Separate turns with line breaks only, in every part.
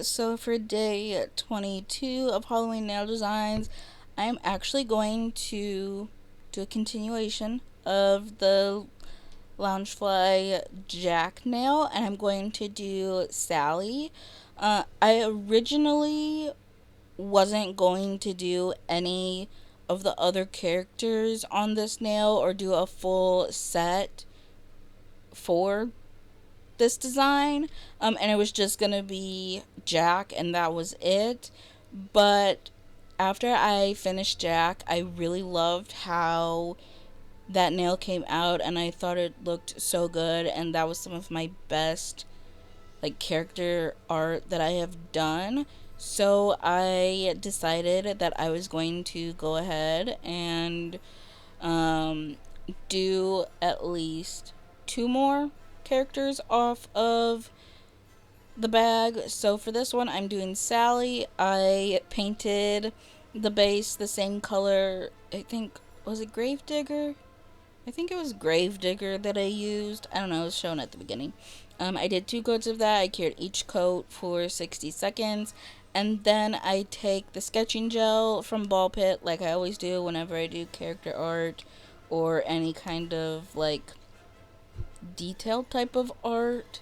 So for day 22 of Halloween nail designs, I'm actually going to do a continuation of the Loungefly Jack nail, and I'm going to do Sally. I originally wasn't going to do any of the other characters on this nail or do a full set for this design, and it was just gonna be Jack, and that was it. But after I finished Jack, I really loved how that nail came out, and I thought it looked so good, and that was some of my best like character art that I have done. So I decided that I was going to go ahead and um, do at least two more characters off of the bag. So for this one, I'm doing Sally. I painted the base the same color. I think, was it Gravedigger? I think it was Gravedigger that I used. I don't know, it was shown at the beginning. I did two coats of that. I cured each coat for 60 seconds. And then I take the sketching gel from Ball Pit, like I always do whenever I do character art or any kind of like detailed type of art,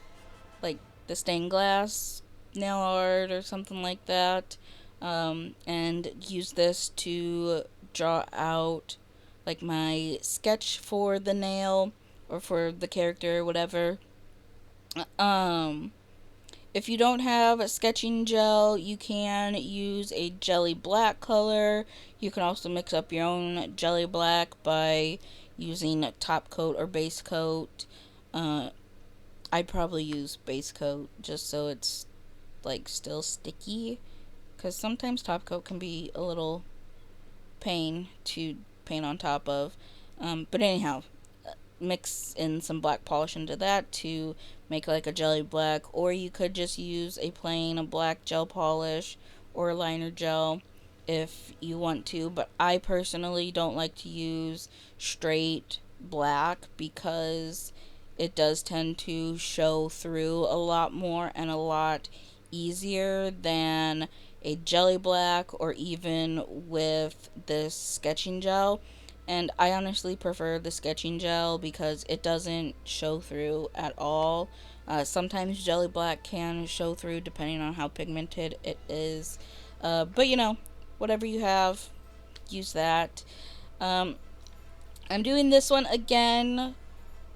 like the stained glass nail art or something like that, and use this to draw out like my sketch for the nail or for the character or whatever. Um, if you don't have a sketching gel, you can use a jelly black color. You can also mix up your own jelly black by using a top coat or base coat. Uh, I'd probably use base coat just so it's like still sticky, because sometimes top coat can be a little pain to paint on top of. But anyhow, mix in some black polish into that to make like a jelly black, or you could just use a plain black gel polish or liner gel if you want to. But I personally don't like to use straight black because it does tend to show through a lot more and a lot easier than a jelly black or even with this sketching gel. And I honestly prefer the sketching gel because it doesn't show through at all. Sometimes jelly black can show through depending on how pigmented it is. But whatever you have, use that. Um, I'm doing this one again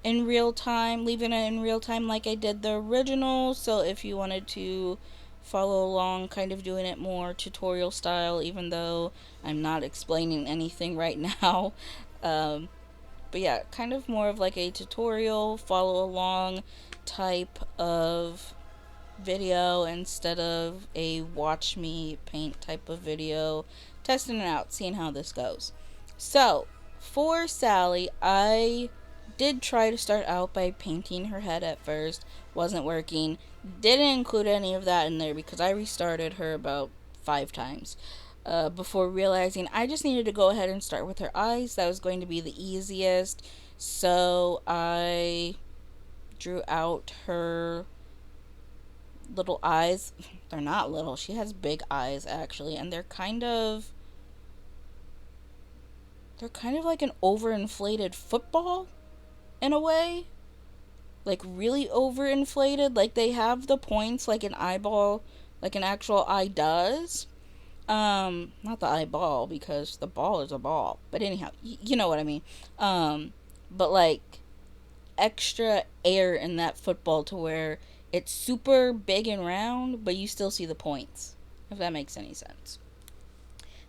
in real time, leaving it in real time like I did the original. So if you wanted to follow along, kind of doing it more tutorial style, even though I'm not explaining anything right now. Um, but yeah, kind of more of like a tutorial, follow along type of video instead of a watch me paint type of video, testing it out, seeing how this goes. So, for Sally, I did try to start out by painting her head at first, wasn't working. Didn't include any of that in there because I restarted her about 5 times. Before realizing I just needed to go ahead and start with her eyes. That was going to be the easiest. So I drew out her little eyes. They're not little. She has big eyes actually, and they're kind of like an overinflated football in a way. Like really overinflated. Like they have the points like an eyeball, like an actual eye does. Not the eyeball because the ball is a ball. But anyhow, you know what I mean. But like extra air in that football to where it's super big and round, but you still see the points, if that makes any sense.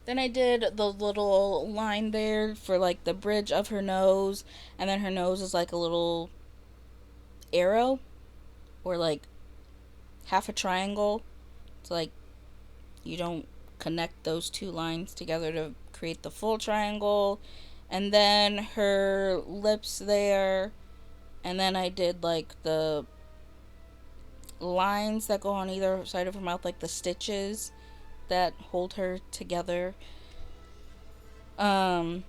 Then I did the little line there for like the bridge of her nose, and then her nose is like a little arrow or like half a triangle. It's like you don't connect those two lines together to create the full triangle. And then her lips there, and then I did like the lines that go on either side of her mouth, like the stitches that hold her together. Um,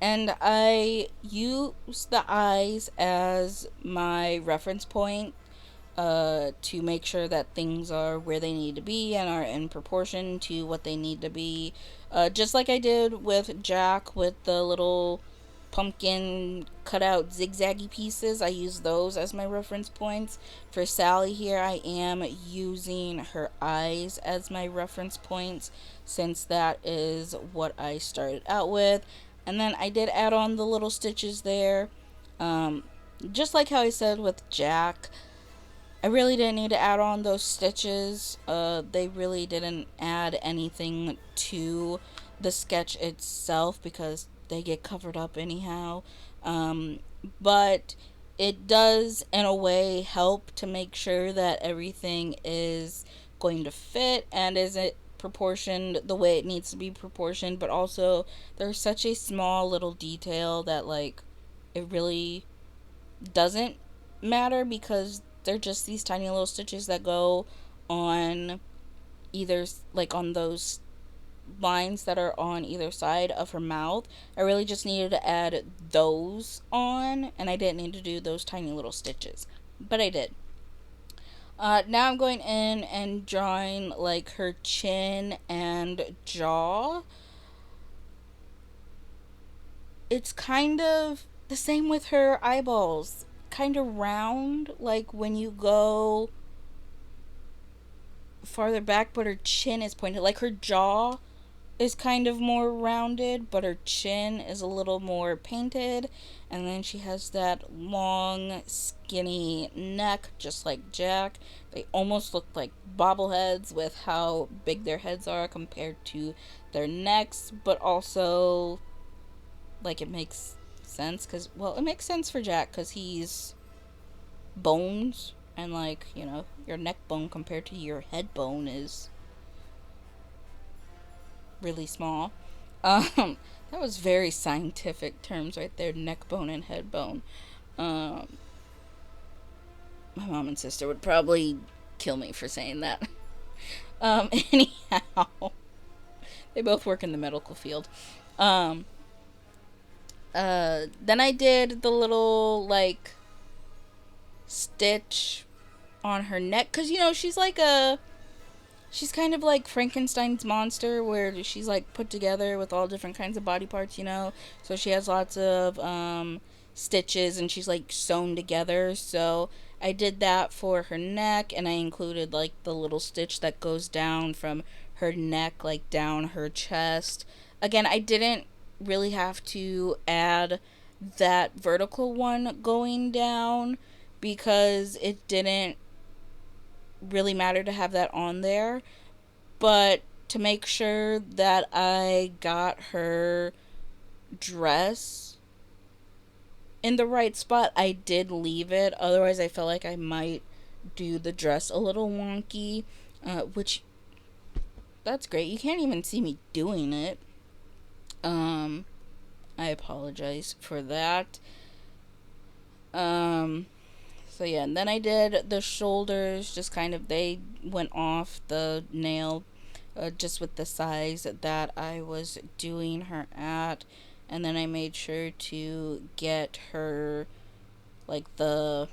and I use the eyes as my reference point. to make sure that things are where they need to be and are in proportion to what they need to be. Just like I did with Jack with the little pumpkin cutout zigzaggy pieces, I use those as my reference points. For Sally here, I am using her eyes as my reference points since that is what I started out with. And then I did add on the little stitches there. Um, just like how I said with Jack, I really didn't need to add on those stitches. They really didn't add anything to the sketch itself because they get covered up anyhow. Um, but it does, in a way, help to make sure that everything is going to fit and is it proportioned the way it needs to be proportioned. But also, there's such a small little detail that, like, it really doesn't matter because they're just these tiny little stitches that go on either, like, on those lines that are on either side of her mouth. I really just needed to add those on, and I didn't need to do those tiny little stitches, but I did. Now I'm going in and drawing like her chin and jaw. It's kind of the same with her eyeballs, kind of round, like when you go farther back, but her chin is pointed. Like her jaw is kind of more rounded, but her chin is a little more painted. And then she has that long, skinny neck, just like Jack. They almost look like bobbleheads with how big their heads are compared to their necks, but also, like, it makes sense because, well, it makes sense for Jack because he's bones, and, like, you know, your neck bone compared to your head bone is really small. Um, that was very scientific terms right there, neck bone and head bone. Um, my mom and sister would probably kill me for saying that. Anyhow, they both work in the medical field. Um, then I did the little, like, stitch on her neck because, you know, she's kind of like Frankenstein's monster where she's like put together with all different kinds of body parts, you know. So she has lots of stitches and she's like sewn together. So I did that for her neck and I included like the little stitch that goes down from her neck, like down her chest. Again, I didn't really have to add that vertical one going down because it didn't really matter to have that on there. But to make sure that I got her dress in the right spot, I did leave it. Otherwise, I felt like I might do the dress a little wonky, which that's great. You can't even see me doing it. Um, I apologize for that. Um, so yeah, and then I did the shoulders, just kind of, they went off the nail just with the size that I was doing her at. And then I made sure to get her, like, I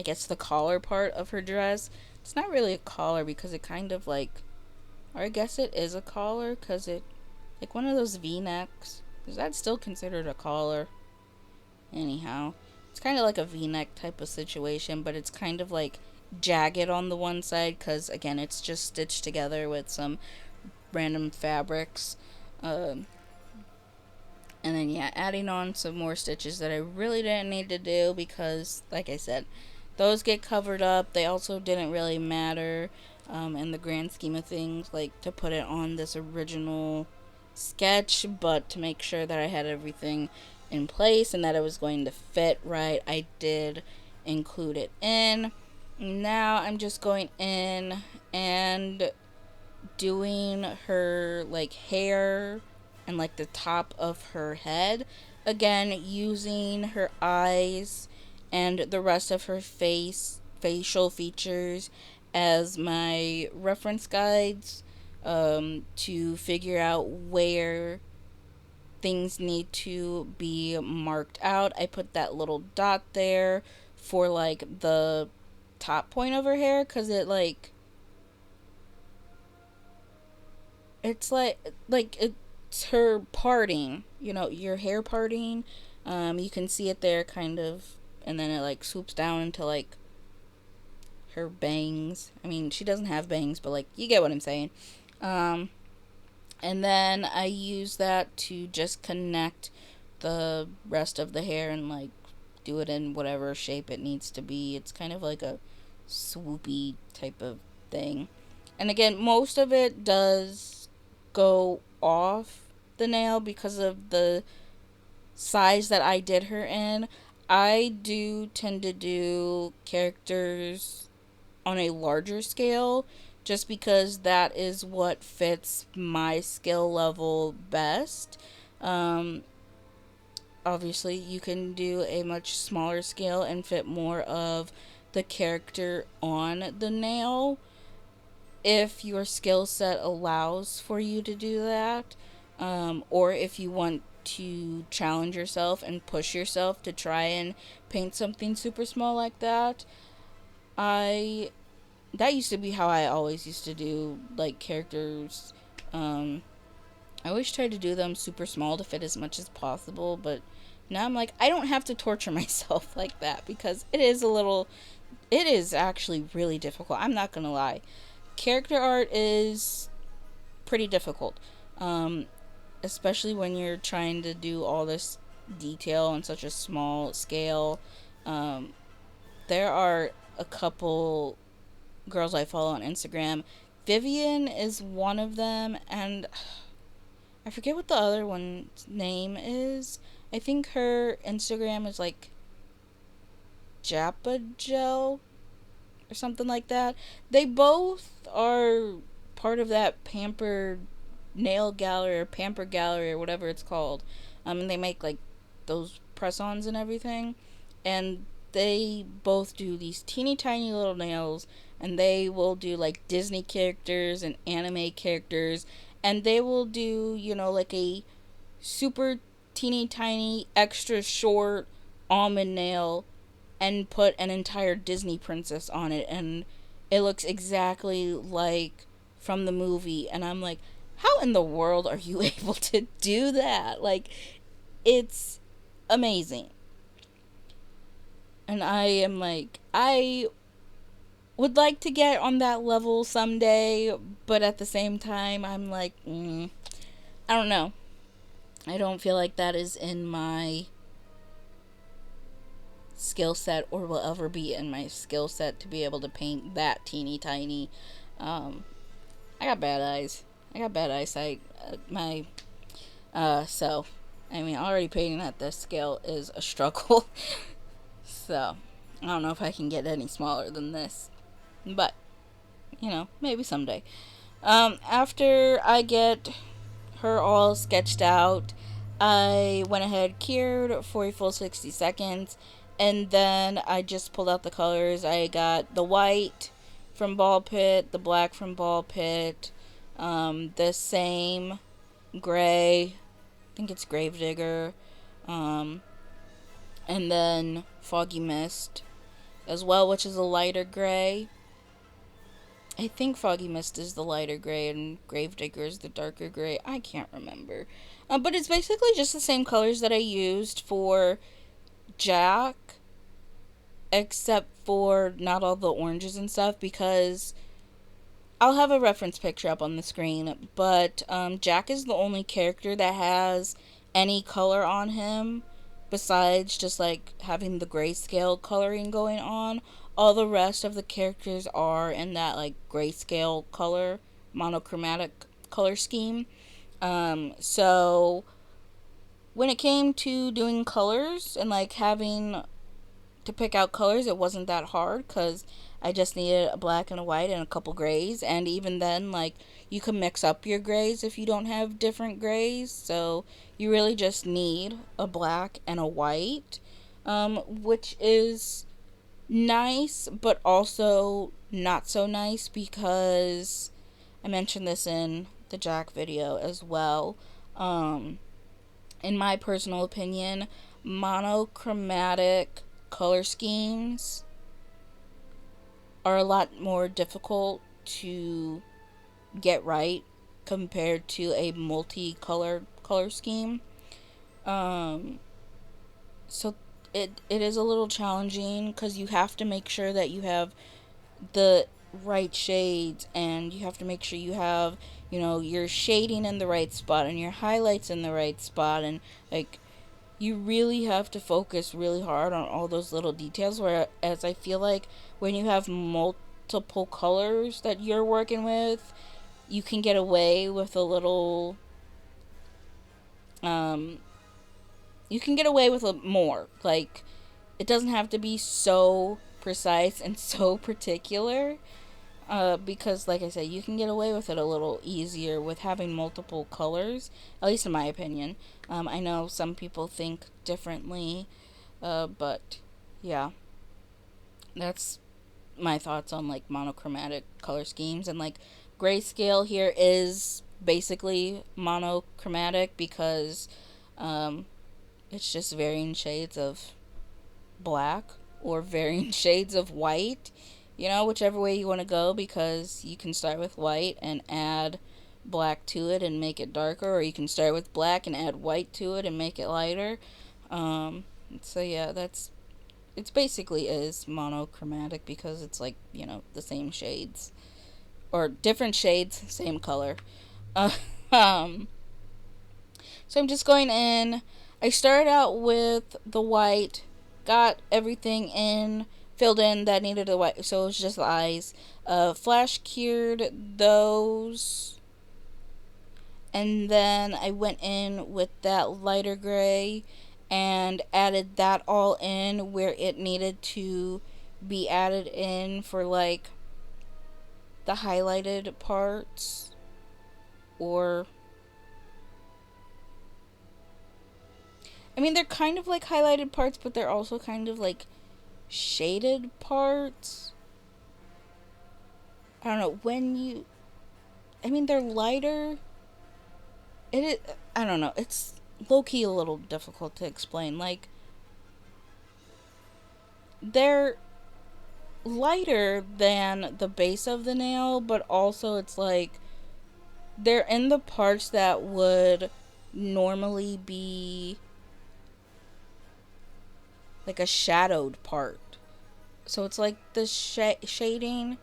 guess the collar part of her dress. It's not really a collar because it kind of like, or I guess it is a collar because it, like one of those V-necks. Is that still considered a collar? Anyhow, it's kind of like a V-neck type of situation, but it's kind of like jagged on the one side because, again, it's just stitched together with some random fabrics. And then, yeah, adding on some more stitches that I really didn't need to do because, like I said, those get covered up. They also didn't really matter in the grand scheme of things, like to put it on this original sketch, but to make sure that I had everything in place and that it was going to fit right, I did include it in. Now I'm just going in and doing her like hair and like the top of her head, again using her eyes and the rest of her facial features as my reference guides, to figure out where things need to be marked out. I put that little dot there for like the top point of her hair, because it's like it's her parting, your hair parting. You can see it there kind of, and then it like swoops down into like her bangs. I mean, she doesn't have bangs, but like you get what I'm saying. um and then I use that to just connect the rest of the hair and like do it in whatever shape it needs to be. It's kind of like a swoopy type of thing. And again, most of it does go off the nail because of the size that I did her in. I do tend to do characters on a larger scale just because that is what fits my skill level best. Um, Obviously, you can do a much smaller scale and fit more of the character on the nail if your skill set allows for you to do that, or if you want to challenge yourself and push yourself to try and paint something super small like that. I That used to be how I always used to do like characters. I always tried to do them super small to fit as much as possible, but now I'm like, I don't have to torture myself like that because it is actually really difficult. I'm not gonna lie. Character art is pretty difficult, um, especially when you're trying to do all this detail on such a small scale. Um, there are a couple girls I follow on Instagram. Vivian is one of them, and I forget what the other one's name is. I think her Instagram is like Jappa Gel or something like that. They both are part of that Pampered Nail Gallery or Pamper Gallery or whatever it's called. And they make like those press-ons and everything. And they both do these teeny tiny little nails, and they will do like Disney characters and anime characters, and they will do, like a super teeny tiny extra short almond nail and put an entire Disney princess on it, and it looks exactly like from the movie. And I'm like, how in the world are you able to do that? Like, it's amazing. And I am like, I would like to get on that level someday, but at the same time, I'm like, I don't know. I don't feel like that is in my skill set or will ever be in my skill set to be able to paint that teeny tiny. Um, I got bad eyes. I got bad eyesight. So, I mean, already painting at this scale is a struggle. So, I don't know if I can get any smaller than this. But, maybe someday. After I get her all sketched out, I went ahead, cured for a full 60 seconds, and then I just pulled out the colors. I got the white from Ball Pit, the black from Ball Pit, the same gray, I think it's Gravedigger, and then Foggy Mist as well, which is a lighter gray. I think Foggy Mist is the lighter gray and Gravedigger is the darker gray. I can't remember. But it's basically just the same colors that I used for Jack, except for not all the oranges and stuff, because I'll have a reference picture up on the screen. But Jack is the only character that has any color on him besides just like having the grayscale coloring going on. All the rest of the characters are in that like grayscale color, monochromatic color scheme. So when it came to doing colors and like having to pick out colors, it wasn't that hard because I just needed a black and a white and a couple grays. And even then, like, you can mix up your grays if you don't have different grays. So you really just need a black and a white, which is nice, but also not so nice because I mentioned this in the Jack video as well. In my personal opinion, monochromatic color schemes are a lot more difficult to get right compared to a multicolor color scheme. Um, so it is a little challenging because you have to make sure that you have the right shades, and you have to make sure you have, your shading in the right spot and your highlights in the right spot, and like you really have to focus really hard on all those little details, whereas I feel like when you have multiple colors that you're working with, you can get away with a little um you can get away with a more, like, it doesn't have to be so precise and so particular, because like I said, you can get away with it a little easier with having multiple colors, at least in my opinion. I know some people think differently, but yeah, that's my thoughts on like monochromatic color schemes. And like grayscale here is basically monochromatic because um, it's just varying shades of black or varying shades of white, whichever way you want to go, because you can start with white and add black to it and make it darker, or you can start with black and add white to it and make it lighter. Um, so yeah, it's basically is monochromatic because it's like, the same shades or different shades, same color. Uh, um, so I'm just going in. I started out with the white, got everything in, filled in that needed the white, so it was just the eyes. Flash cured those, and then I went in with that lighter gray and added that all in where it needed to be added in for like the highlighted parts, or I mean, they're kind of like highlighted parts, but they're also kind of like shaded parts. I don't know. I mean, they're lighter. It is, I don't know. It's low key a little difficult to explain. Like, they're lighter than the base of the nail, but also it's like they're in the parts that would normally be like a shadowed part. So it's like the shading,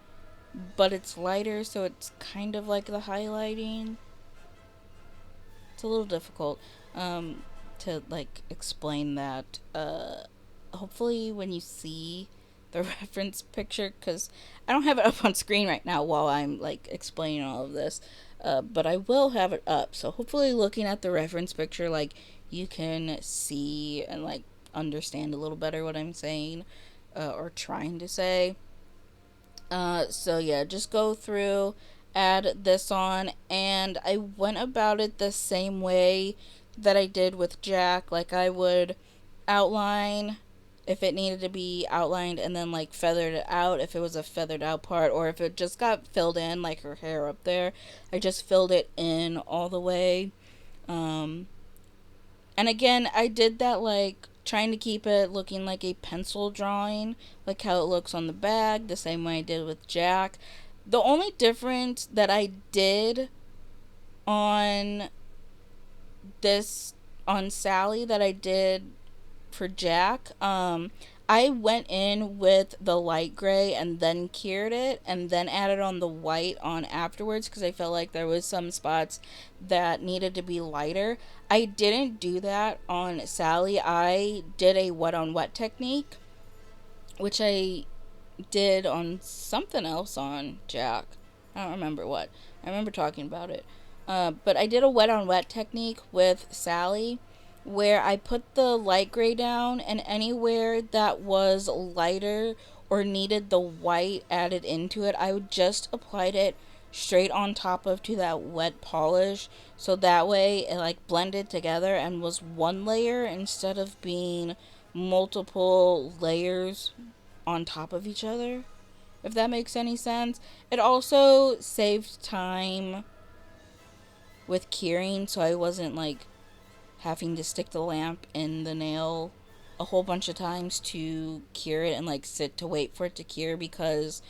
but it's lighter, so it's kind of like the highlighting. It's a little difficult to like explain that. Hopefully, when you see the reference picture, because I don't have it up on screen right now while I'm like explaining all of this, but I will have it up. So hopefully, looking at the reference picture, like you can see and like understand a little better what I'm saying, or trying to say. So yeah, just go through, add this on, and I went about it the same way that I did with Jack. Like I would outline if it needed to be outlined, and then like feathered it out if it was a feathered out part, or if it just got filled in like her hair up there, I just filled it in all the way. Um, and again, I did that like trying to keep it looking like a pencil drawing, like how it looks on the bag, the same way I did with Jack. The only difference that I did on this, on Sally, that I did for Jack, I went in with the light gray and then cured it and then added on the white on afterwards because I felt like there was some spots that needed to be lighter. I didn't do that on Sally. I did a wet on wet technique, which I did on something else on Jack. I don't remember what. I remember talking about it. But I did a wet on wet technique with Sally where I put the light gray down, and anywhere that was lighter or needed the white added into it, I would just applied it straight on top of to that wet polish, so that way it like blended together and was one layer instead of being multiple layers on top of each other, if that makes any sense. It also saved time with curing, so I wasn't like having to stick the lamp in the nail a whole bunch of times to cure it and like sit to wait for it to cure, because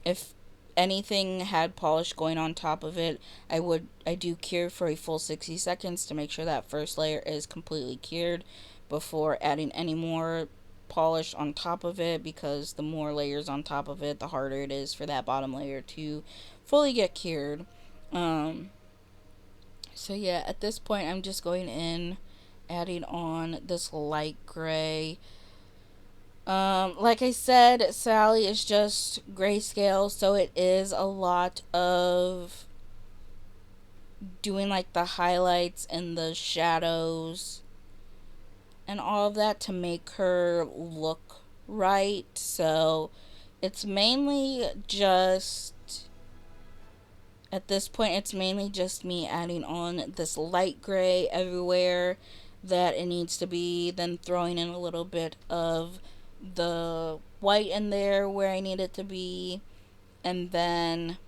if anything had polish going on top of it, I do cure for a full 60 seconds to make sure that first layer is completely cured before adding any more polish on top of it, because the more layers on top of it, the harder it is for that bottom layer to fully get cured. um so yeah, at this point I'm just going in, adding on this light gray. Like I said, Sally is just grayscale, so it is a lot of doing like the highlights and the shadows and all of that to make her look right. So it's mainly just, at this point, it's mainly just me adding on this light gray everywhere that it needs to be, then throwing in a little bit of the white in there where I need it to be, and then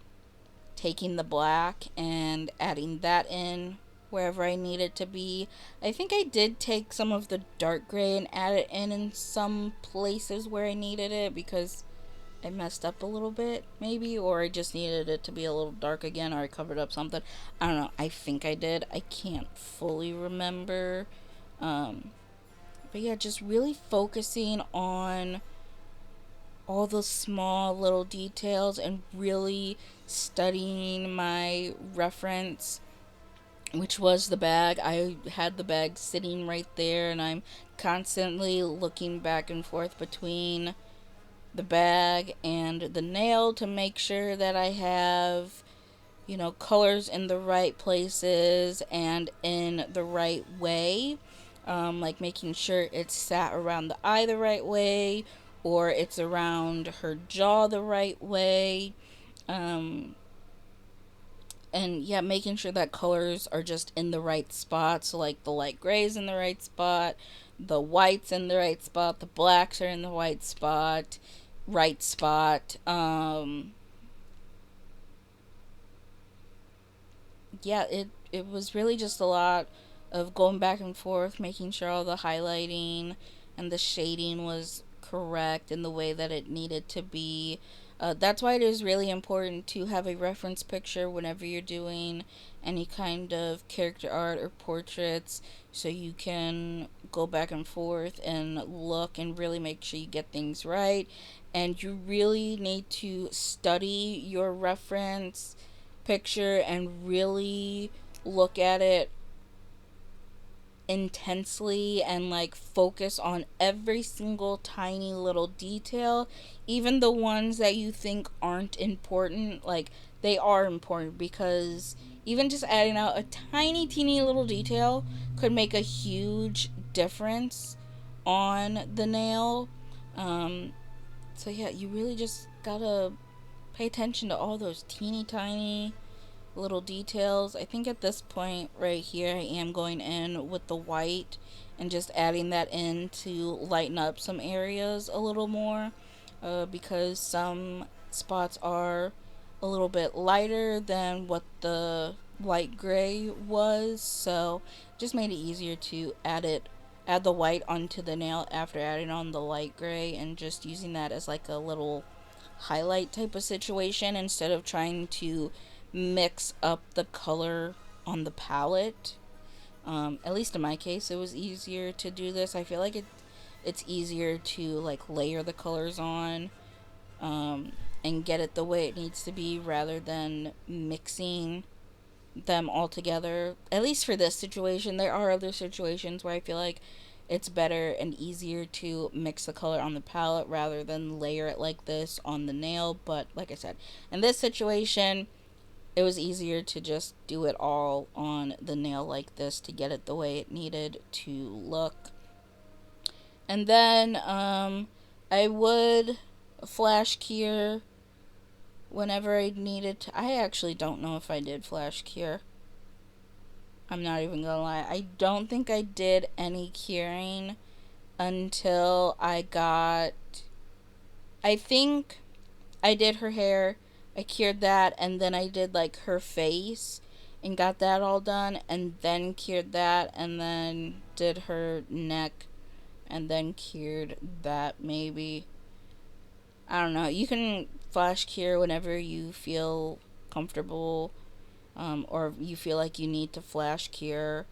taking the black and adding that in wherever I need it to be. I think I did take some of the dark gray and add it in some places where I needed it, because I messed up a little bit, maybe, or I just needed it to be a little dark again, or I covered up something. I don't know. I think I did. I can't fully remember. Um, but yeah, just really focusing on all the small little details and really studying my reference, which was the bag. I had the bag sitting right there, and I'm constantly looking back and forth between the bag and the nail to make sure that I have, colors in the right places and in the right way. Like making sure it's sat around the eye the right way, or it's around her jaw the right way. Um, and yeah, making sure that colors are just in the right spot. So, like, the light grays in the right spot, the whites in the right spot, the blacks are in the white spot, right spot. Yeah, it was really just a lot of going back and forth, making sure all the highlighting and the shading was correct in the way that it needed to be. That's why it is really important to have a reference picture whenever you're doing any kind of character art or portraits, so you can go back and forth and look and really make sure you get things right. And you really need to study your reference picture and really look at it intensely and like focus on every single tiny little detail, even the ones that you think aren't important. Like, they are important, because even just adding out a tiny teeny little detail could make a huge difference on the nail. um so yeah, you really just gotta pay attention to all those teeny tiny little details. I think at this point right here, I am going in with the white and just adding that in to lighten up some areas a little more, because some spots are a little bit lighter than what the light gray was. So just made it easier to add the white onto the nail after adding on the light gray, and just using that as like a little highlight type of situation instead of trying to mix up the color on the palette. At least in my case, it was easier to do this. I feel like it's easier to like layer the colors on, and get it the way it needs to be, rather than mixing them all together. At least for this situation. There are other situations where I feel like it's better and easier to mix the color on the palette rather than layer it like this on the nail. But like I said, in this situation, it was easier to just do it all on the nail like this to get it the way it needed to look. And then I would flash cure whenever I needed to. I actually don't know if I did flash cure. I'm not even gonna lie. I don't think I did any curing until I got. I think I did her hair, I cured that, and then I did like her face and got that all done, and then cured that, and then did her neck and then cured that maybe. I don't know. You can flash cure whenever you feel comfortable, or you feel like you need to flash cure.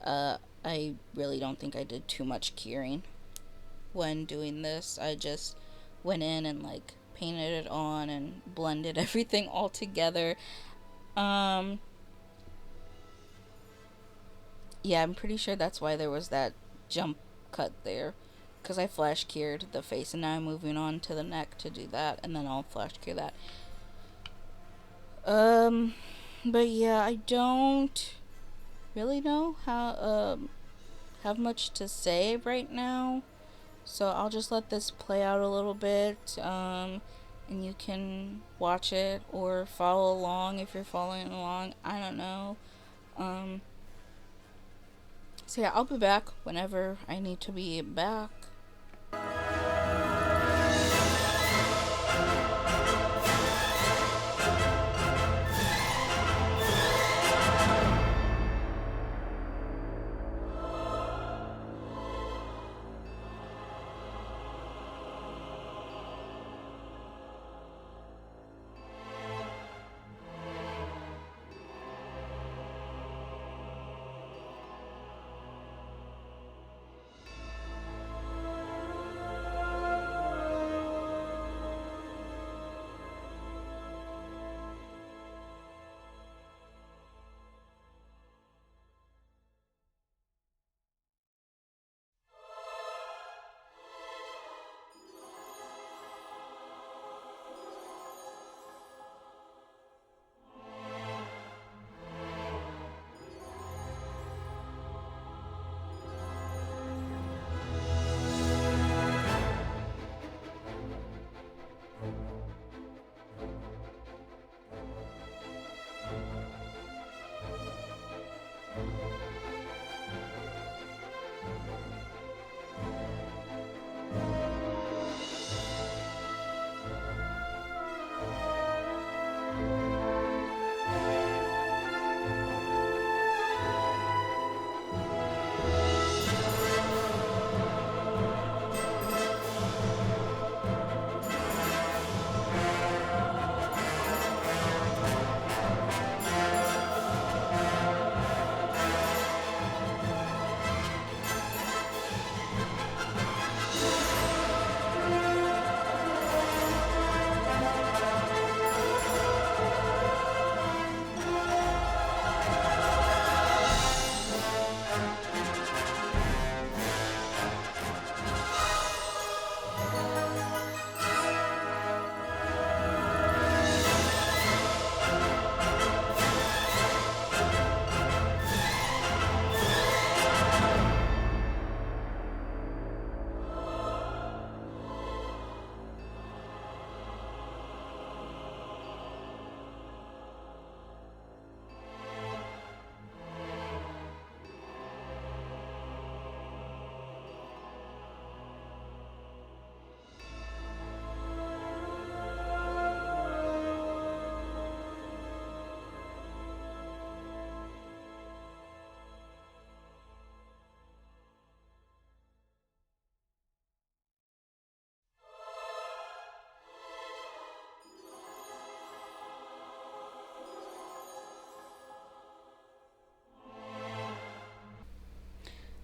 I really don't think I did too much curing when doing this. I just went in and like painted it on and blended everything all together. Um, yeah, I'm pretty sure that's why there was that jump cut there. Because I flash cured the face, and now I'm moving on to the neck to do that, and then I'll flash cure that. Um, but yeah, I don't really know how have much to say right now. So I'll just let this play out a little bit, and you can watch it or follow along if you're following along. I don't know. Um, so yeah, I'll be back whenever I need to be back.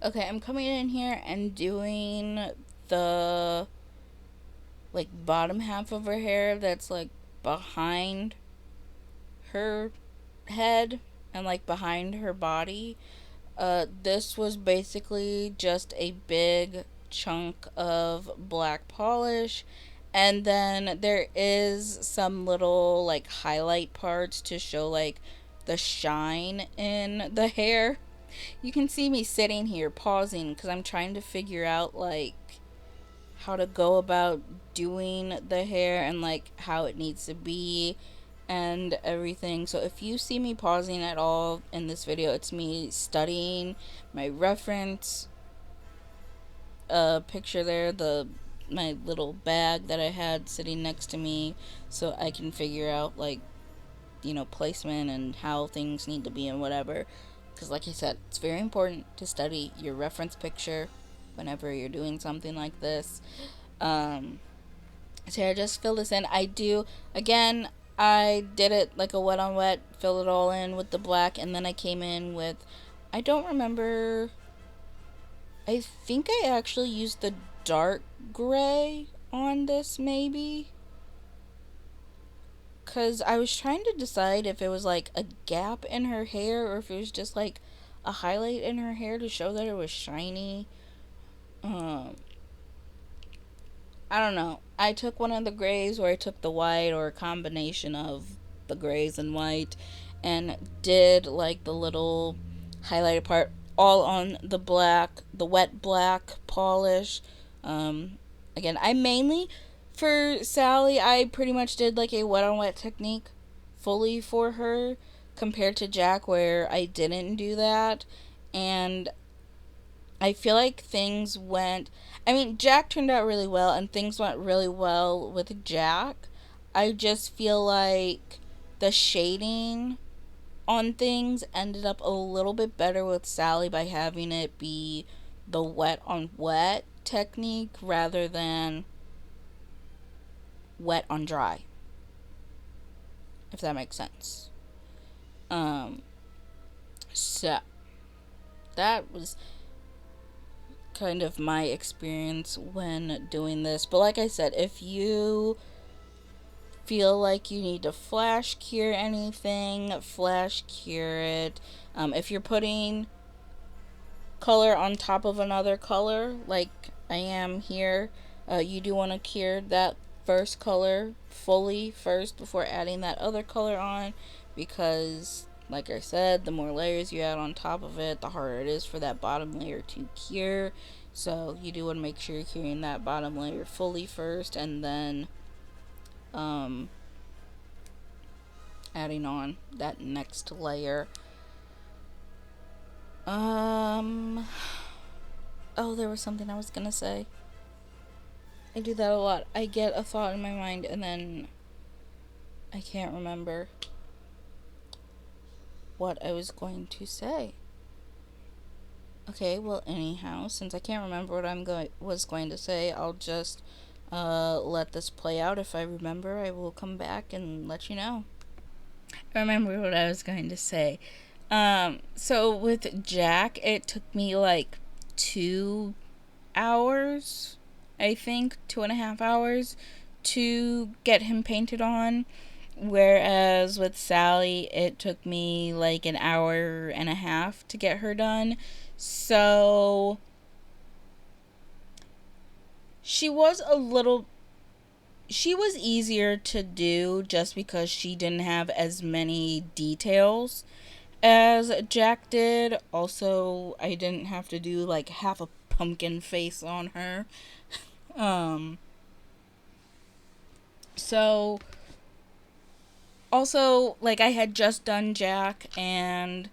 Okay, I'm coming in here and doing the like bottom half of her hair that's like behind her head and like behind her body. This was basically just a big chunk of black polish, and then there is some little like highlight parts to show like the shine in the hair. You can see me sitting here pausing because I'm trying to figure out like how to go about doing the hair and like how it needs to be and everything. So if you see me pausing at all in this video, it's me studying my reference picture there, the my little bag that I had sitting next to me, so I can figure out like, placement and how things need to be and whatever. Because like I said, it's very important to study your reference picture whenever you're doing something like this. Um, so I just fill this in. I do, again, I did it like a wet on wet, fill it all in with the black, and then I came in with, I don't remember, I think I actually used the dark gray on this maybe. Because I was trying to decide if it was like a gap in her hair or if it was just like a highlight in her hair to show that it was shiny. Um, I don't know. I took one of the grays or I took the white or a combination of the grays and white and did like the little highlighted part all on the black, the wet black polish. Um, Again, I mainly, for Sally, I pretty much did like a wet on wet technique fully for her compared to Jack where I didn't do that. And I feel like things went. I mean, Jack turned out really well, and things went really well with Jack. I just feel like the shading on things ended up a little bit better with Sally by having it be the wet on wet technique rather than wet on dry, if that makes sense. Um, so that was kind of my experience when doing this. But like I said, if you feel like you need to flash cure anything, flash cure it. If you're putting color on top of another color, like I am here, you do want to cure that first color fully first before adding that other color on, because like I said, the more layers you add on top of it, the harder it is for that bottom layer to cure. So you do want to make sure you're curing that bottom layer fully first, and then um, adding on that next layer. Um, oh, there was something I was gonna say. I do that a lot. I get a thought in my mind and then I can't remember what I was going to say. Okay, well, anyhow, since I can't remember what was going to say, I'll just let this play out. If I remember, I will come back and let you know. I remember what I was going to say. So with Jack, it took me like 2 hours, I think 2.5 hours to get him painted on. Whereas with Sally, it took me like an hour and a half to get her done. So she was easier to do just because she didn't have as many details as Jack did. Also, I didn't have to do like half a pumpkin face on her. Um, so also, like, I had just done Jack, and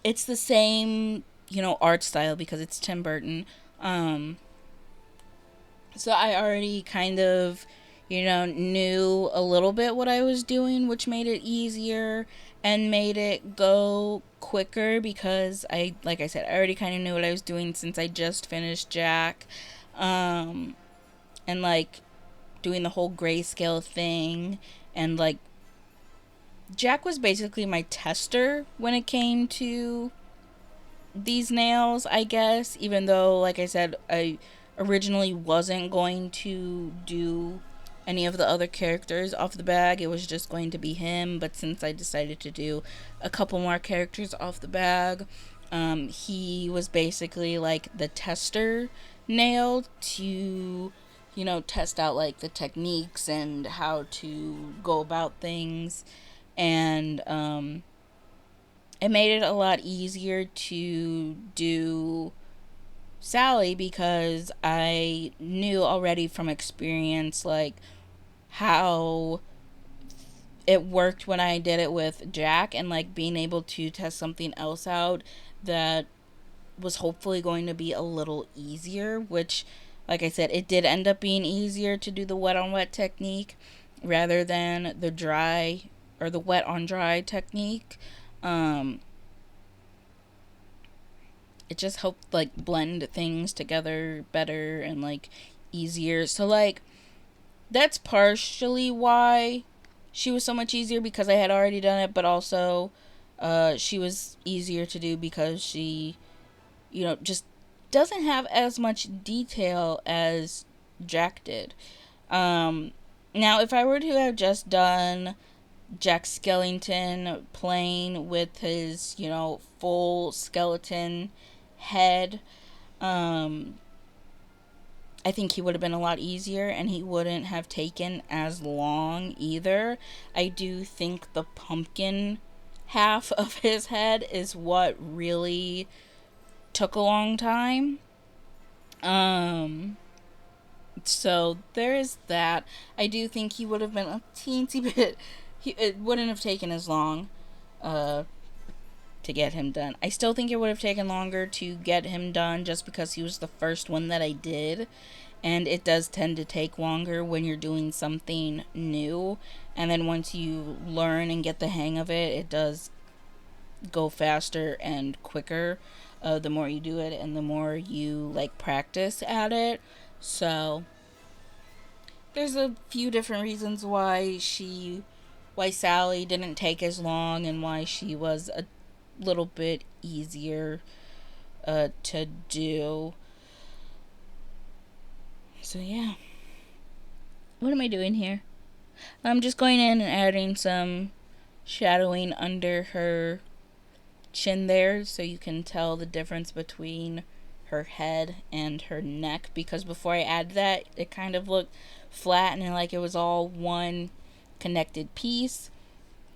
it's the same, art style because it's Tim Burton. So I already kind of, knew a little bit what I was doing, which made it easier and made it go quicker because like I said, I already kind of knew what I was doing since I just finished Jack. Um, and like doing the whole grayscale thing, and like Jack was basically my tester when it came to these nails, I guess, even though, like I said, I originally wasn't going to do any of the other characters off the bag. It was just going to be him, but since I decided to do a couple more characters off the bag, he was basically like the tester nail to, test out like the techniques and how to go about things. And it made it a lot easier to do Sally because I knew already from experience like how it worked when I did it with Jack, and like being able to test something else out that was hopefully going to be a little easier, which like I said, it did end up being easier to do the wet on wet technique rather than the dry or the wet on dry technique. Um it just helped like blend things together better and like easier. So like that's partially why she was so much easier, because I had already done it, but also she was easier to do because she, just doesn't have as much detail as Jack did. Now, if I were to have just done Jack Skellington playing with his, full skeleton head, um, I think he would have been a lot easier and he wouldn't have taken as long either. I do think the pumpkin half of his head is what really took a long time. So there is that. I do think he would have been a teensy bit. It wouldn't have taken as long uh, to get him done. I still think it would have taken longer to get him done just because he was the first one that I did. And it does tend to take longer when you're doing something new. And then once you learn and get the hang of it, it does go faster and quicker. The more you do it and the more you like practice at it. So there's a few different reasons why Sally didn't take as long and why she was a little bit easier to do. So yeah. What am I doing here? I'm just going in and adding some shadowing under her chin there so you can tell the difference between her head and her neck, because before I add that it kind of looked flat and like it was all one connected piece.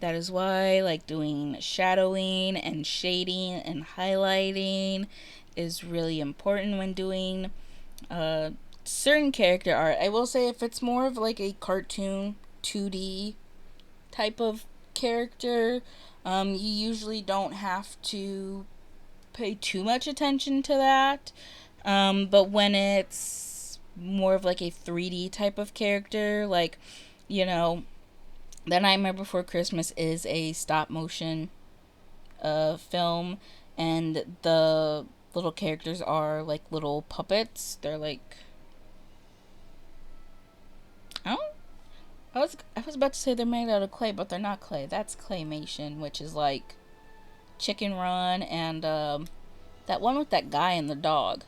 That is why like doing shadowing and shading and highlighting is really important when doing certain character art. I will say if it's more of like a cartoon 2D type of character, you usually don't have to pay too much attention to that. But when it's more of like a 3D type of character, like, The Nightmare Before Christmas is a stop motion film, and the little characters are like little puppets. They're like, I don't I was about to say they're made out of clay, but they're not clay. That's claymation, which is like Chicken Run and that one with that guy and the dog.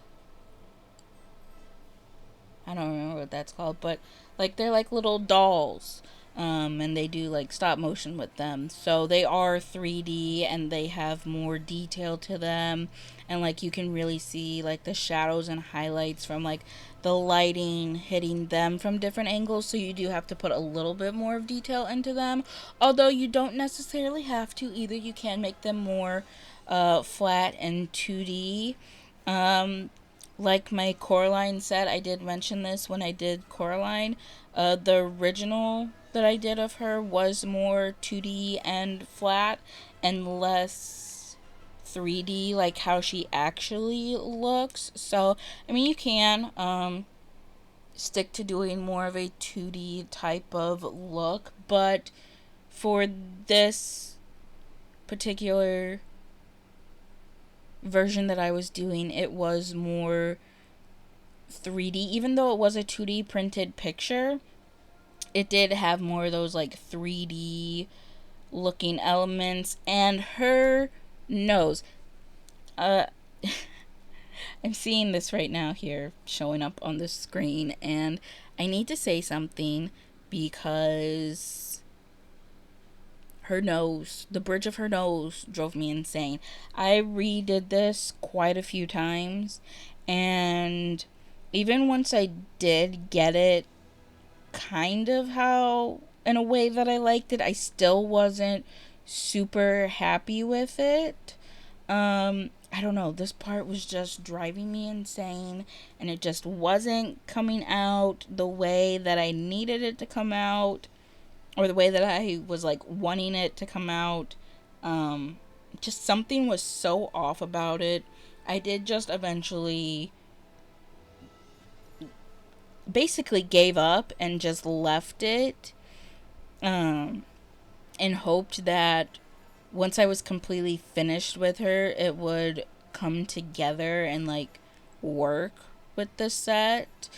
I don't remember what that's called, but like they're like little dolls. And they do like stop motion with them. So they are 3D and they have more detail to them. And like you can really see like the shadows and highlights from like the lighting hitting them from different angles. So you do have to put a little bit more of detail into them. Although you don't necessarily have to either. You can make them more flat and 2D. Like my Coraline set, I did mention this when I did Coraline. The original that I did of her was more 2D and flat and less 3D, like how she actually looks. So, I mean, you can stick to doing more of a 2D type of look, but for this particular version that I was doing, it was more 3D. Even though it was a 2D printed picture, it did have more of those like 3D looking elements. And her nose, uh I'm seeing this right now here showing up on the screen, and I need to say something because her nose, the bridge of her nose drove me insane. I redid this quite a few times, and even once I did get it kind of how, in a way that I liked it, I still wasn't super happy with it. I don't know, this part was just driving me insane, and it just wasn't coming out the way that I needed it to come out, or the way that I was like wanting it to come out. Just something was so off about it. I did just eventually basically gave up and just left it, and hoped that once I was completely finished with her, it would come together and like work with the set.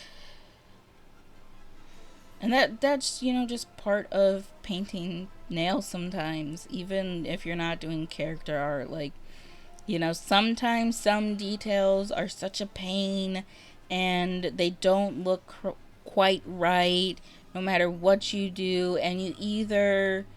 And that's, you know, just part of painting nails sometimes, even if you're not doing character art. Like, you know, sometimes some details are such a pain and they don't look quite right no matter what you do, and you either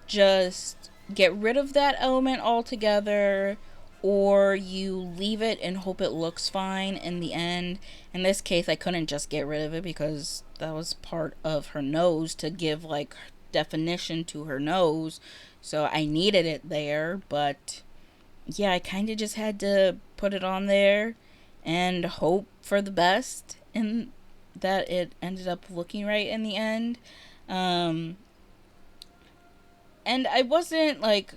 just get rid of that element altogether or you leave it and hope it looks fine in the end. In this case, I couldn't just get rid of it because that was part of her nose to give like definition to her nose. So I needed it there, but yeah, I kind of just had to put it on there and hope for the best and that it ended up looking right in the end. Um, and I wasn't like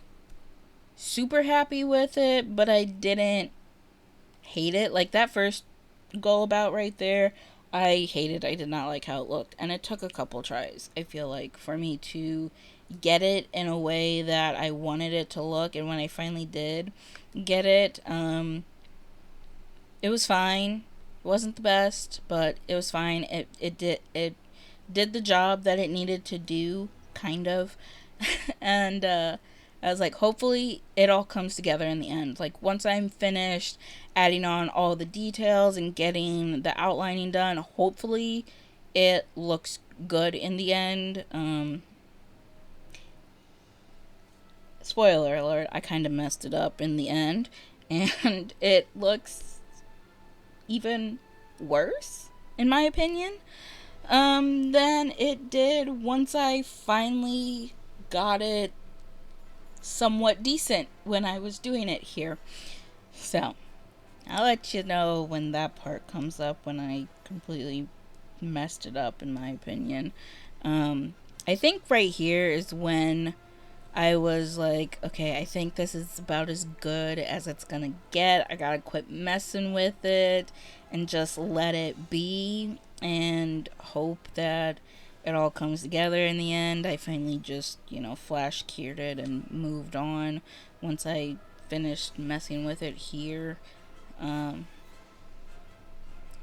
super happy with it, but I didn't hate it. Like that first go about right there, I hated. I did not like how it looked, and it took a couple tries, I feel like, for me to get it in a way that I wanted it to look. And when I finally did get it, it was fine. It wasn't the best, but it was fine. It did the job that it needed to do, kind of. And I was like, hopefully it all comes together in the end. Like once I'm finished adding on all the details and getting the outlining done, hopefully it looks good in the end. Spoiler alert, I kind of messed it up in the end, and it looks even worse, in my opinion, than it did once I finally got it somewhat decent when I was doing it here. So, I'll let you know when that part comes up, when I completely messed it up, in my opinion. I think right here is when I was like, okay, I think this is about as good as it's gonna get. I gotta quit messing with it and just let it be and hope that it all comes together in the end. I finally just, you know, flash cured it and moved on once I finished messing with it here. Um,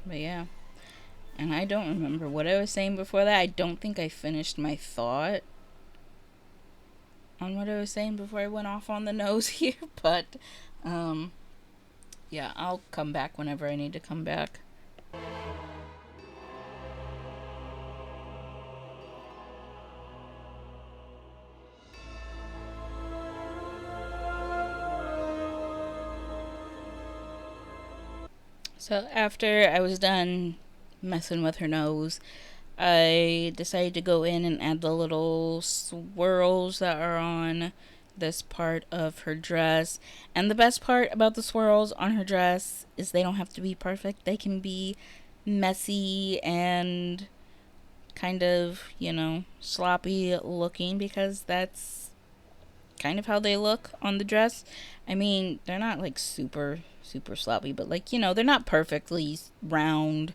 but yeah. And I don't remember what I was saying before that. I don't think I finished my thought on what I was saying before I went off on the nose here, but yeah, I'll come back whenever I need to come back. So after I was done messing with her nose, I decided to go in and add the little swirls that are on this part of her dress. And the best part about the swirls on her dress is they don't have to be perfect. They can be messy and kind of, you know, sloppy looking, because that's kind of how they look on the dress. I mean, they're not like super sloppy, but like, you know, they're not perfectly round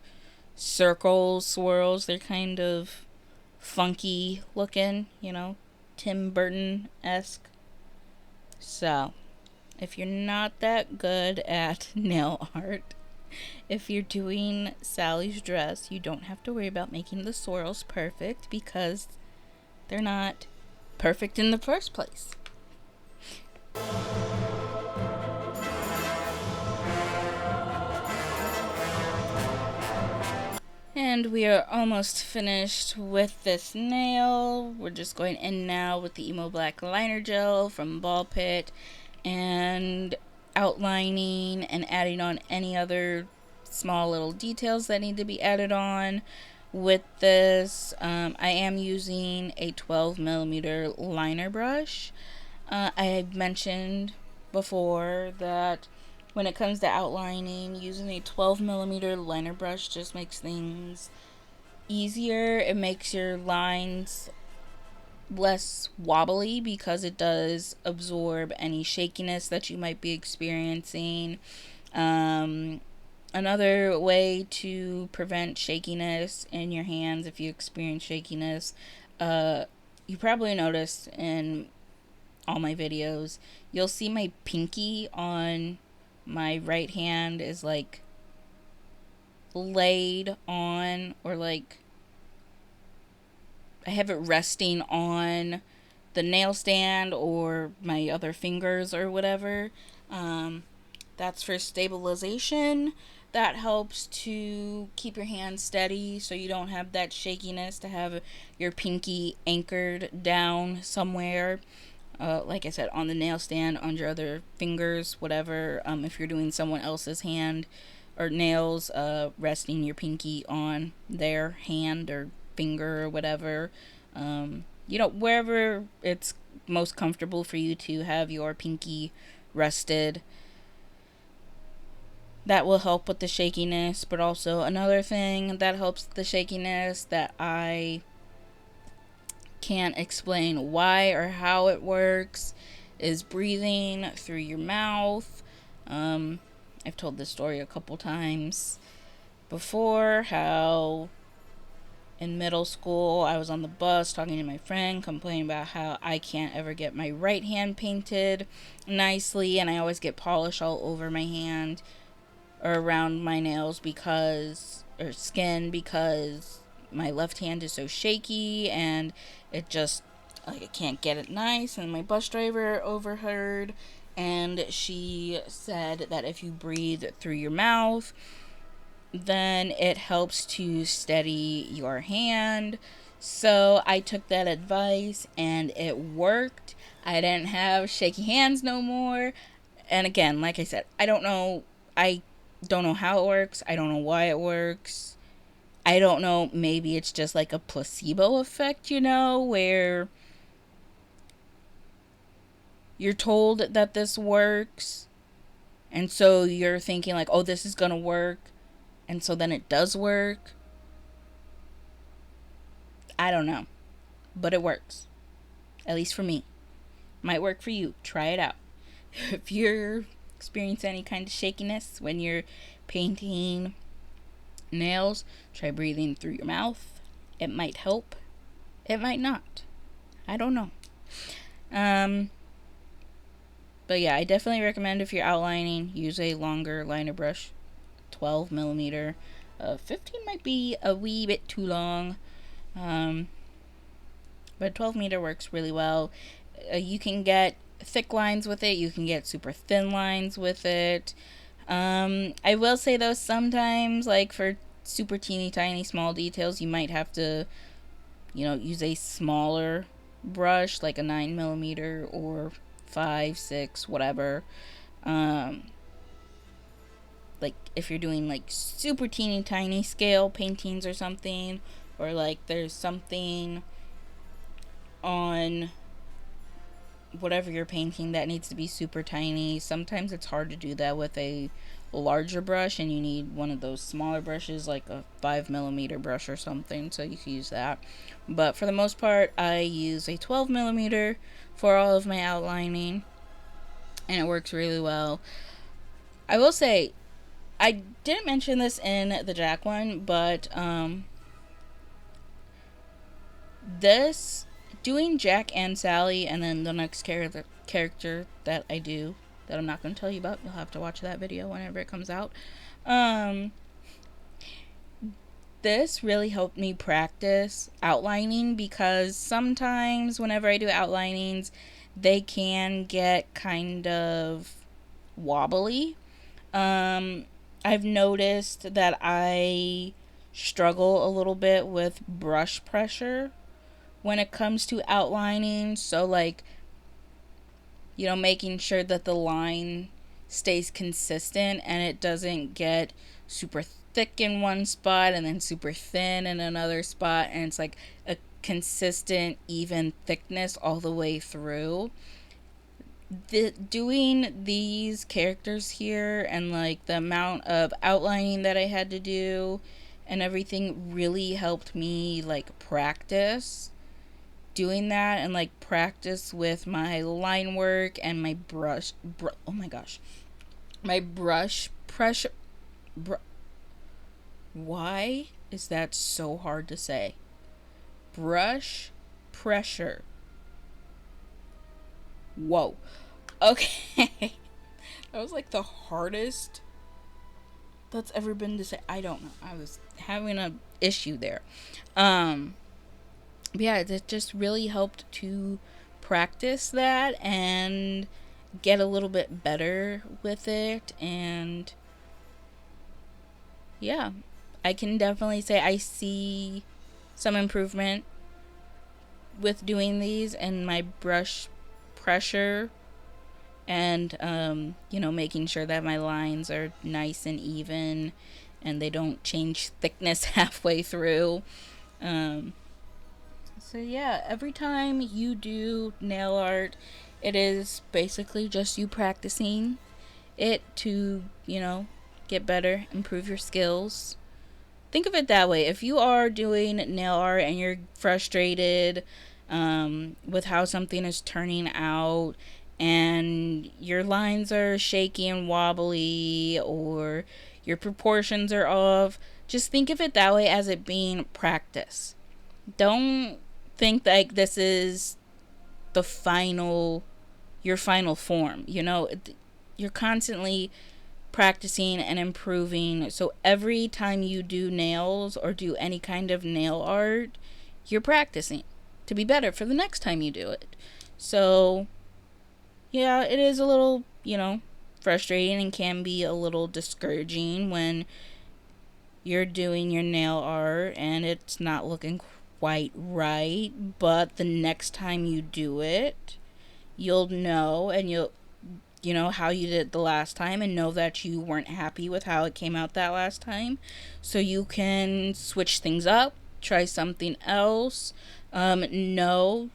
circle swirls. They're kind of funky looking, you know, Tim Burton-esque. So, if you're not that good at nail art, if you're doing Sally's dress, you don't have to worry about making the swirls perfect, because they're not perfect in the first place. And we are almost finished with this nail. We're just going in now with the Emo Black Liner Gel from Ball Pit and outlining and adding on any other small little details that need to be added on. With this, I am using a 12mm liner brush. I mentioned before that when it comes to outlining, using a 12mm liner brush just makes things easier. It makes your lines less wobbly because it does absorb any shakiness that you might be experiencing. Another way to prevent shakiness in your hands, if you experience shakiness, you probably noticed in all my videos, you'll see my pinky on my right hand is like laid on, or like I have it resting on the nail stand or my other fingers or whatever. That's for stabilization. That helps to keep your hand steady so you don't have that shakiness, to have your pinky anchored down somewhere. Like I said, on the nail stand, on your other fingers, whatever. If you're doing someone else's hand or nails, resting your pinky on their hand or finger or whatever. Wherever it's most comfortable for you to have your pinky rested. That will help with the shakiness. But also another thing that helps the shakiness that I can't explain why or how it works is breathing through your mouth. I've told this story a couple times before, how in middle school I was on the bus talking to my friend, complaining about how I can't ever get my right hand painted nicely, and I always get polish all over my hand or around my nails or skin, because my left hand is so shaky, and it just, like, I can't get it nice. And my bus driver overheard, and she said that if you breathe through your mouth, then it helps to steady your hand. So I took that advice and it worked. I didn't have shaky hands no more. And again, like I said, I don't know how it works. I don't know why it works. I don't know, maybe it's just like a placebo effect, where you're told that this works, and so you're thinking like, oh, this is gonna work, and so then it does work. I don't know, but it works, at least for me. Might work for you. Try it out. If you're experiencing any kind of shakiness when you're painting nails, try breathing through your mouth. It might help. It might not. I don't know. But yeah, I definitely recommend, if you're outlining, use a longer liner brush, 12 millimeter. 15 might be a wee bit too long, but 12 meter works really well. You can get thick lines with it. You can get super thin lines with it. I will say though, sometimes, like for super teeny tiny small details, you might have to, use a smaller brush, like a 9 millimeter or 5, 6, whatever. Like if you're doing like super teeny tiny scale paintings or something, or like there's something on whatever you're painting that needs to be super tiny, sometimes it's hard to do that with a larger brush, and you need one of those smaller brushes, like a 5 millimeter brush or something, so you can use that. But for the most part, I use a 12 millimeter for all of my outlining, and it works really well. I will say, I didn't mention this in the Jack one, but doing Jack and Sally, and then the next character that I do, that I'm not going to tell you about, you'll have to watch that video whenever it comes out. This really helped me practice outlining, because sometimes whenever I do outlinings, they can get kind of wobbly. I've noticed that I struggle a little bit with brush pressure when it comes to outlining. So like, making sure that the line stays consistent and it doesn't get super thick in one spot and then super thin in another spot, and it's like a consistent even thickness all the way through. Doing these characters here, and like the amount of outlining that I had to do and everything, really helped me like practice doing that, and like practice with my line work and my oh my gosh, my brush pressure. Why is that so hard to say? Brush pressure. Whoa. Okay. That was like the hardest that's ever been to say. I don't know. I was having a issue there. Um, yeah, it just really helped to practice that and get a little bit better with it. And yeah, I can definitely say I see some improvement with doing these and my brush pressure, and making sure that my lines are nice and even and they don't change thickness halfway through. um, so yeah, every time you do nail art, it is basically just you practicing it to get better, improve your skills. Think of it that way. If you are doing nail art and you're frustrated with how something is turning out, and your lines are shaky and wobbly, or your proportions are off, just think of it that way, as it being practice. Don't think like this is the final, your final form. You're constantly practicing and improving. So every time you do nails or do any kind of nail art, you're practicing to be better for the next time you do it. So, yeah, it is a little, frustrating and can be a little discouraging when you're doing your nail art and it's not looking quite right, but the next time you do it, you'll know, and you'll how you did the last time, and know that you weren't happy with how it came out that last time. So you can switch things up, try something else. Know,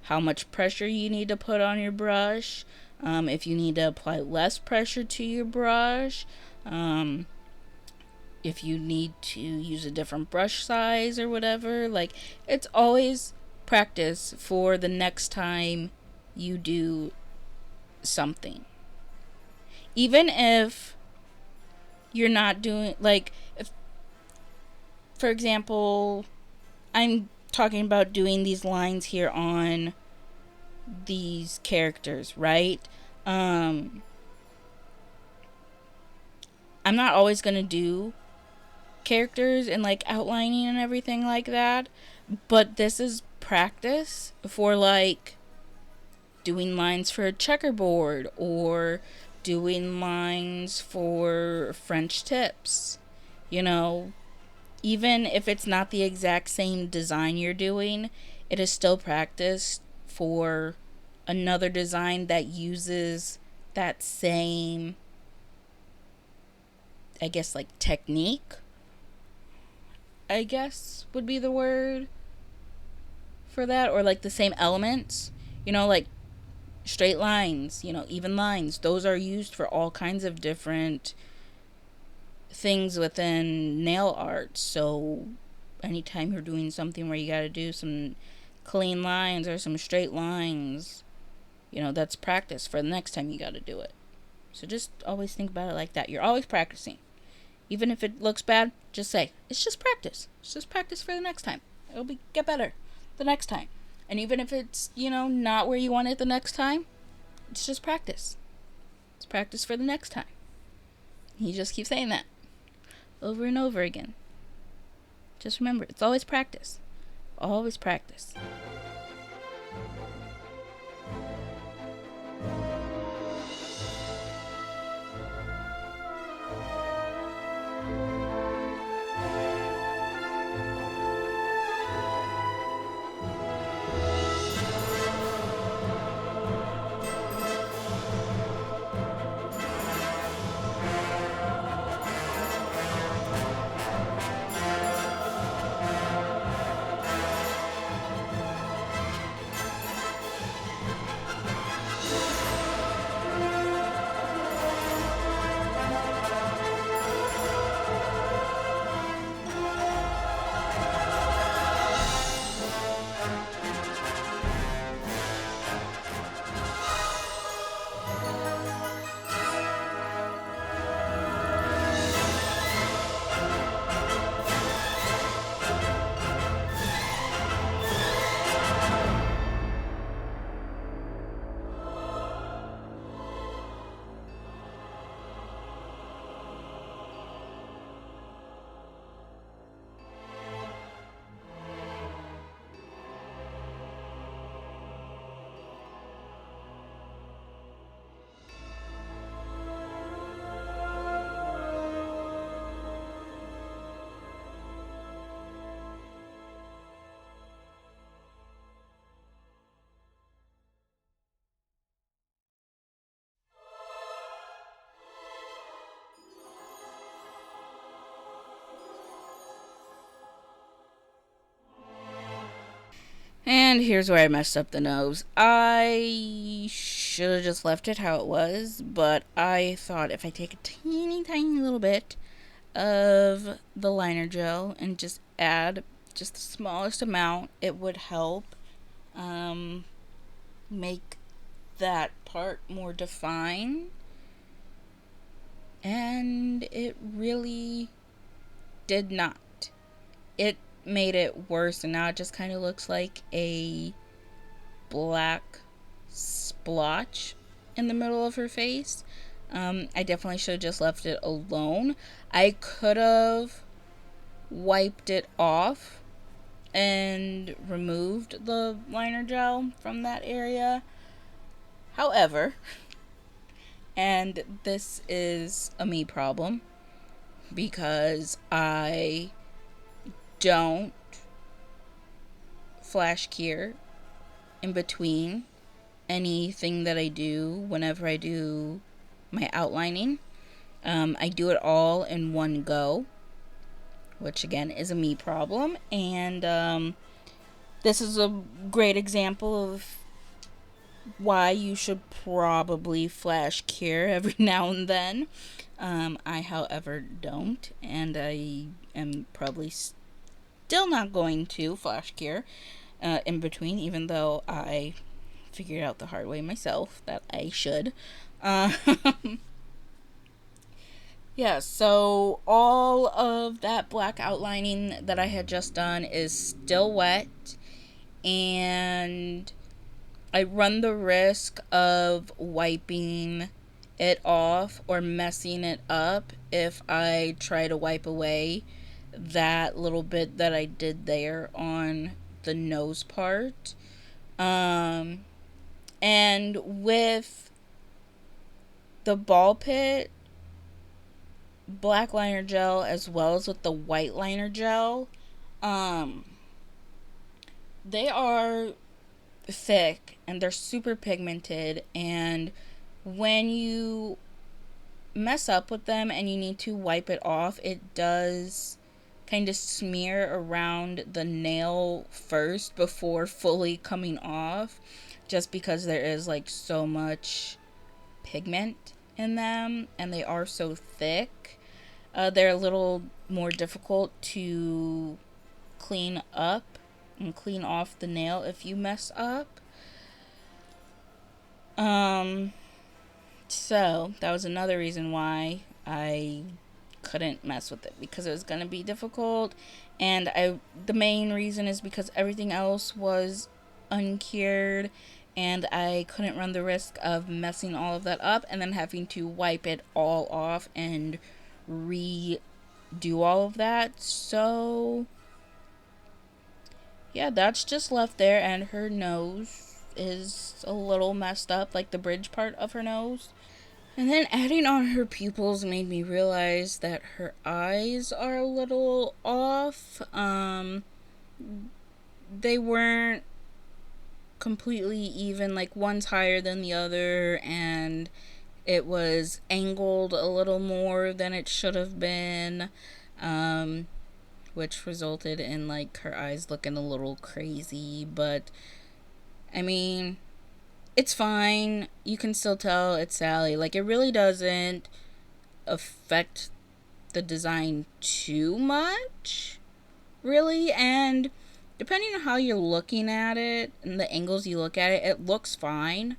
how much pressure you need to put on your brush. If you need to apply less pressure to your brush. If you need to use a different brush size or whatever. Like, it's always practice for the next time you do something. Even if you're not doing, like, if, for example, I'm talking about doing these lines here on these characters, right? I'm not always going to do characters and like outlining and everything like that, but this is practice for like doing lines for a checkerboard, or doing lines for French tips. Even if it's not the exact same design you're doing, it is still practice for another design that uses that same, I guess, like technique, I guess would be the word for that, or like the same elements, like straight lines, even lines. Those are used for all kinds of different things within nail art. So anytime you're doing something where you got to do some clean lines or some straight lines, that's practice for the next time you got to do it. So just always think about it like that. You're always practicing. Even if it looks bad, just say, it's just practice. It's just practice for the next time. Get better the next time. And even if it's, not where you want it the next time, it's just practice. It's practice for the next time. You just keep saying that over and over again. Just remember, it's always practice. Always practice. And here's where I messed up the nose. I should have just left it how it was, but I thought if I take a teeny tiny little bit of the liner gel and just add just the smallest amount, it would help um, make that part more defined. And it really did not. It made it worse, and now it just kind of looks like a black splotch in the middle of her face. I definitely should have just left it alone. I could have wiped it off and removed the liner gel from that area. However, and this is a me problem because I don't flash cure in between anything that I do whenever I do my outlining. I do it all in one go, which again is a me problem. And this is a great example of why you should probably flash cure every now and then. I, however, don't, and I am probably still not going to flash cure in between, even though I figured out the hard way myself that I should. Yeah, so all of that black outlining that I had just done is still wet, and I run the risk of wiping it off or messing it up if I try to wipe away that little bit that I did there on the nose part. And with the ball pit black liner gel as well as with the white liner gel, they are thick and they're super pigmented, and when you mess up with them and you need to wipe it off, it does kind of smear around the nail first before fully coming off, just because there is like so much pigment in them and they are so thick. They're a little more difficult to clean up and clean off the nail if you mess up. So that was another reason why I couldn't mess with it, because it was gonna be difficult, and the main reason is because everything else was uncured, and I couldn't run the risk of messing all of that up and then having to wipe it all off and redo all of that. So yeah, that's just left there, and her nose is a little messed up, like the bridge part of her nose. And then adding on her pupils made me realize that her eyes are a little off. They weren't completely even, like one's higher than the other, and it was angled a little more than it should have been, which resulted in like her eyes looking a little crazy. But I mean, it's fine. You can still tell it's Sally. Like, it really doesn't affect the design too much, really. And depending on how you're looking at it and the angles you look at it, it looks fine.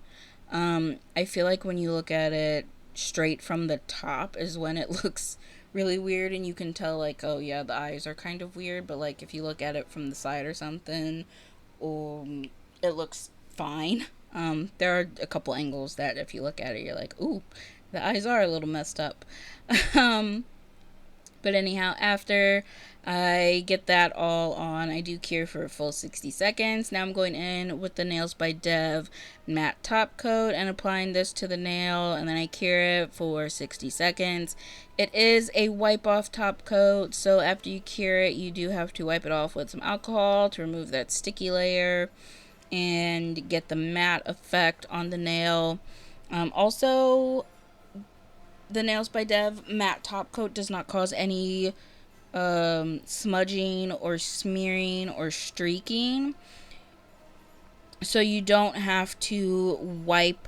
I feel like when you look at it straight from the top is when it looks really weird, and you can tell like, oh yeah, the eyes are kind of weird. But like if you look at it from the side or something, it looks fine. There are a couple angles that if you look at it, you're like, ooh, the eyes are a little messed up. But anyhow, after I get that all on, I do cure for a full 60 seconds. Now I'm going in with the Nails by Dev matte top coat and applying this to the nail, and then I cure it for 60 seconds. It is a wipe off top coat, so after you cure it, you do have to wipe it off with some alcohol to remove that sticky layer and get the matte effect on the nail. Also, the Nails by Dev matte top coat does not cause any smudging or smearing or streaking. so you don't have to wipe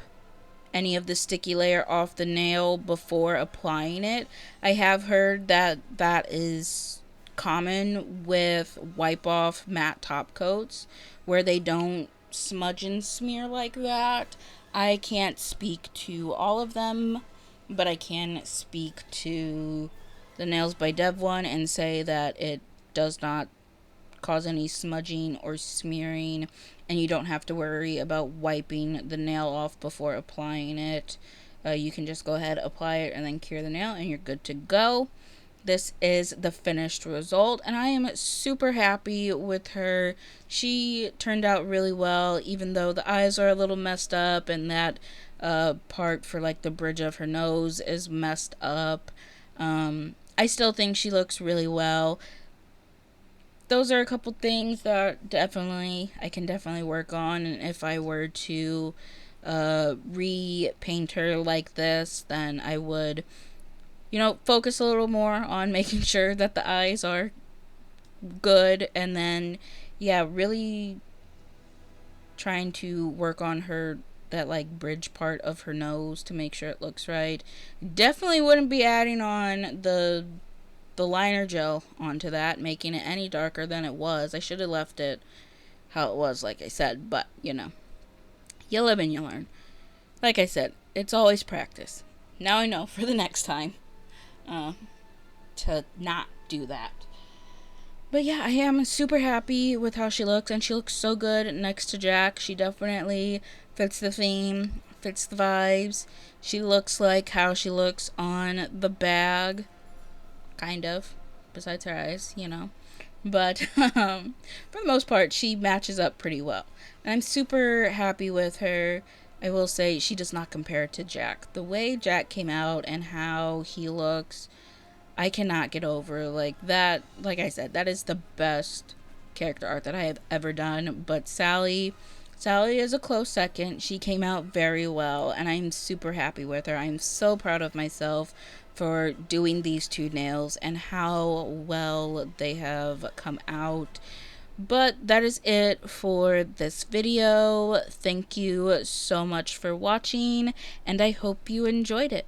any of the sticky layer off the nail before applying it. I have heard that that is common with wipe off matte top coats where they don't smudge and smear like that. I can't speak to all of them, but I can speak to the Nails by Dev one and say that it does not cause any smudging or smearing, and you don't have to worry about wiping the nail off before applying it. You can just go ahead, apply it, and then cure the nail, and you're good to go. This is the finished result, and I am super happy with her. She turned out really well, even though the eyes are a little messed up, and that part for like the bridge of her nose is messed up. I still think she looks really well. Those are a couple things that definitely I can definitely work on, and if I were to repaint her like this, then I would, focus a little more on making sure that the eyes are good, and then yeah, really trying to work on her, that like bridge part of her nose, to make sure it looks right. Definitely wouldn't be adding on the liner gel onto that, making it any darker than it was. I should have left it how it was, like I said, but you live and you learn. Like I said, it's always practice. Now I know for the next time uh, to not do that. But yeah, I am super happy with how she looks, and she looks so good next to Jack. She definitely fits the theme, fits the vibes. She looks like how she looks on the bag, kind of, besides her eyes. But for the most part, she matches up pretty well. And I'm super happy with her. I will say she does not compare to Jack. The way Jack came out and how he looks, I cannot get over. Like that, like I said, that is the best character art that I have ever done. But Sally is a close second. She came out very well, and I'm super happy with her. I'm so proud of myself for doing these two nails and how well they have come out. But that is it for this video. Thank you so much for watching, and I hope you enjoyed it.